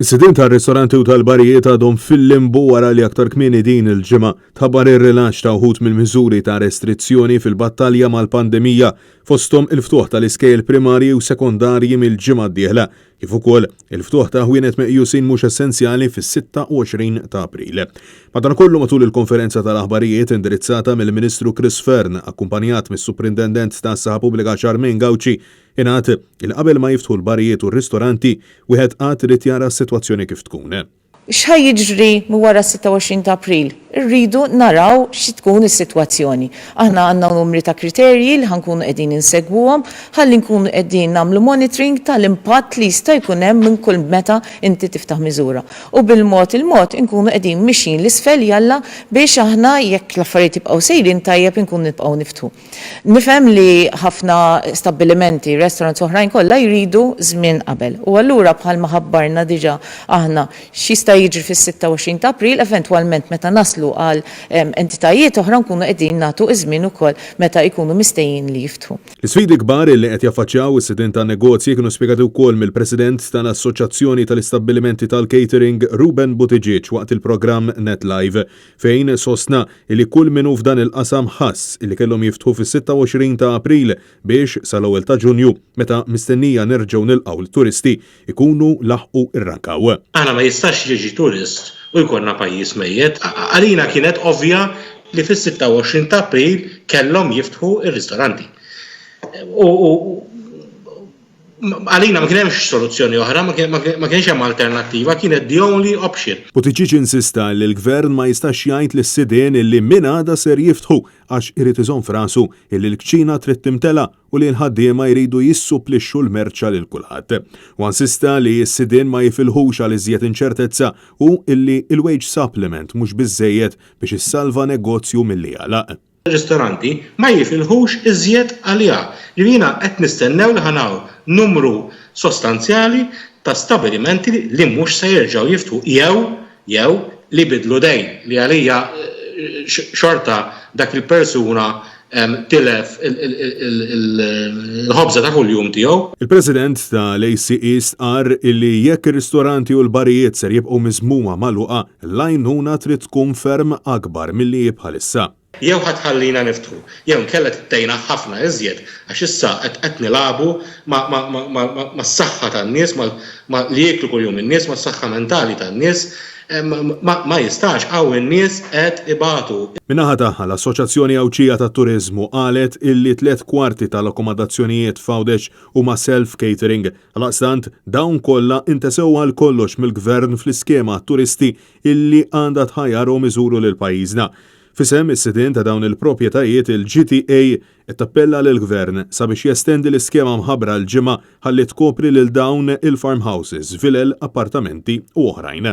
Is-sidien tar-ristoranti u tal-barijiet għadhom fil-limbu wara li aktar kmieni din il-ġimgħa tħabbar ir-rilanċ ta' wħud mill-miżuri ta' restrizzjoni fil-battalja mal-pandemija fosthom il-ftuħ tal-iskejjel primarji u sekondarji mill-ġimgħa d-dieħla, kif ukoll il-ftuħ ta' ħwienet meqjusin mhux essenzjali fis-26 ta' April. Madankollu matul il-konferenza tal-aħbarijiet indirizzata mill-Ministru Chris Fern akkumpanjat mis-Suprintendent tas-Saħħa Pubblika Charmaine Gauci ingħad il qabel ma jiftħu l-barijiet u r-ristoranti wieħed qatt irid jara s-sitwazzjoni kif tkun. X'ħaj jiġri wara 26 ta' April? Irridu naraw xi tkun is-sitwazzjoni. Aħna għandna numri ta' kriterji li ħankunu qegħdin insegwuhom ħalli nkunu qegħdin nagħmlu monitoring tal-impatt li jista' jkun hemm minn kull meta inti tiftaħ miżura. U bil-mod il-mod inkunu qegħdin mixin l-isfel jalla biex aħna jekk l-affarijiet jibqgħu sejrin tajjeb inkunu nibqgħu niftħu. Nifhem li ħafna stabbilimenti, restaurants oħrajn kollha jridu żmien qabel. U allura bħalma ħabbarna diġà aħna x'jista' jiġri fis-26 ta' April, eventwalment meta naslu għal entitajiet oħra nkunu qegħdin nagħtu iż-żmien ukoll meta jkunu mistejjin li jiftħu. L-isfidi kbar li qed jaffaċċjaw is-sidien tan-negozji kienu spjegati wkoll mill-President tal-Assoċjazzjoni tal-Istabbilimenti tal-Catering Ruben Buttigieg waqt il-programm NetLive fejn sostna li kull minnu f'dan il-qasam ħass li kellhom jiftħu fis-26 ta' April biex sal-ewwel ta' Ġunju meta mistennija nerġgħu nilqgħu l-turisti ikunu laħqu rrankaw. Aħna ma jistax jiġi turist u jkollna pajjiż mejjed. Għalina kienet ovvja li fis-26 ta' April kellhom jiftħu ir-ristoranti. Għalina ma kienx soluzzjoni oħra, ma kienx hemm alternattiva, kienet the only option. Buttigieg insista li l-Gvern ma jistax jgħid lis-sidien illi min għada ser jiftħu għax irid iżomm f'rasu illi l-kċina trid timtela u li l-ħaddiema jridu jissupplixxu l-merċa lil kulħadd. U insista li s-sidien ma jifilħux għal iżjed inċertezza u illi il-wage supplement mhux biżżejjed biex issalva negozju milli jagħlaq. Ristoranti ma jifilħux iżjed għalija. Jiena qed nistennew li ħanaw numru sostanzjali ta' stabilimenti li mhux se jerġgħu jiftħu jew li bidlu dejn li għalija xorta dak il-persuna tilef il-ħobża ta' kuljum tiegħu. Il-President tal-ACE qar illi jekk ir-ristoranti u l-barijiet ser jibqgħu miżmuma magħluqa, l-għajnuna trid tkun ferm akbar milli bħalissa. Jew ħatħallina niftħu, jew nkella tittejna ħafna iżjed għax issa qed nilagħbu mas-saħħa tan-nies li jieklu kuljum in-nies mas-saħħa mentali tan-nies ma jistax hawn in-nies qed ibatu. Min-naħa tagħha l-Assoċjazzjoni Awċija tat-Turiżmu qalet illi 3/4 tal-akkomodazzjonijiet f'Għawdex huma self-catering. Għalaqstant dawn kollha intesew għal kollox mill-Gvern fl-iskema turisti illi għandha tħajjarhom iżuru lil pajjiżna. Fisem is-sidien ta' dawn il-proprjetajiet il-GTA qed tappella lill-Gvern sabiex jestendi l-iskema mħabbra l-ġimgħa ħalli tkopri lil dawn il-farmhouses, vilel, appartamenti u oħrajn.